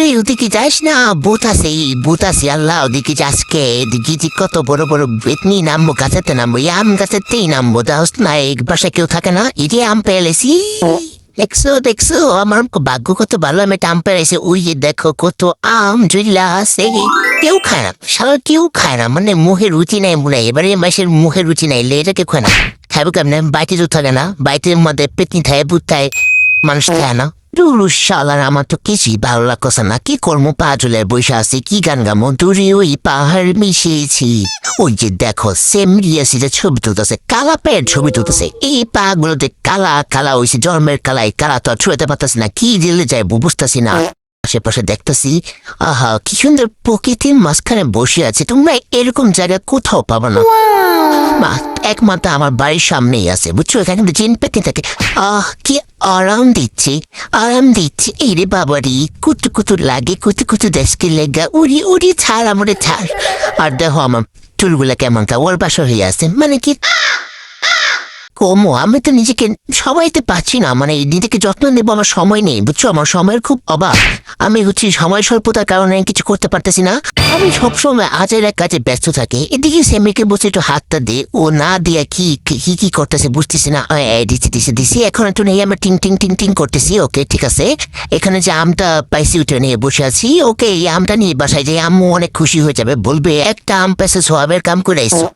আরে ওদিকে যাস না, ভূত আছে আল্লাহ, ওদিকে যাসকে এদিকে যে কত বড় বড় বেতনি নামবো, গাছেতে নামবো, এই আম গাছেতেই নামবো, তাহস না এক বাসায় কেউ থাকে না, এই যে আম পেলেছি। দেখছো আমার ভাগ্য কত ভালো, আমি একটা আম পেরেছি। ওই যে দেখো কত আম ঝুলা আছে, কেউ খায় না, সারা কেউ খায় না, মানে মুখে রুচি নাই মনে হয়, এবারে মাসের মুখে রুচি নাই, লেটা কেউ খায় না। খাইবো কেমনে, বাইতে তো থাকে না, বাইতের মধ্যে পেতনি থাকে, ভূত থাকে, মানুষ খায় না। শালার আমার তো কিছুই ভালো লাগছে না, কি করবো, পা ঝুলে বসে আছি, কি গান গামো, দূরে ওই পাহাড় মিশিয়েছি। ওই যে দেখো সেমরিয়াসি যে ছবি তুলতেছে, কালা পেয়ের ছবি তুলতেছে, এই পা গুলোতে কালা কালা হয়েছে, জন্মের কালাই কালা, তো আর ছুঁতে পারতেছি না, কি দিলে যায় বুঝতেছি না। আশেপাশে দেখতেছি, আহা কি সুন্দর প্রকৃতির মাঝখানে বসে আছে, তোমরা এরকম জায়গা কোথাও পাবো না। একমাত্র আমার বাড়ির সামনেই আছে, বুঝছো, এখানে কিন্তু জিন পেতে থাকে। কি আরাম দিচ্ছে এই রে বাবারি, কুতু কুতু লাগে, কুতু কুতু দেশকে লেগা, উড়ি উড়ি ছাড় আমরে ছাড়। আর দেখো আমার চুলগুলা কেমন তা ওর বাসা হয়ে আছে, মানে কি কমো, আমি তো নিজেকে সময়তে পাচ্ছি না, মানে নিজেকে যত্ন নেবো আমার সময় নেই, বুঝছো, আমার সময়ের খুব অভাব। আমি সময় স্বল্পতার কারণে কিছু করতে পারতেছি না, আমি সবসময় আজের এক কাজে ব্যস্ত থাকি। এদিকে সেমিকে বসে একটু হাতটা দে, ও না দিয়া কি কি কি করতেছে বুঝতেছি না। দিছি এখন একটু নেই, আমরা টিং টিং টিং টিং করতেছি। ওকে ঠিক আছে, এখানে যে আমটা পাইছি ওটা নিয়ে বসে আছি। ওকে এই আমটা নিয়ে বাসায় যে আম্মু অনেক খুশি হয়ে যাবে, বলবে একটা আম পেছে সোয়াবের কাম করে আইসো।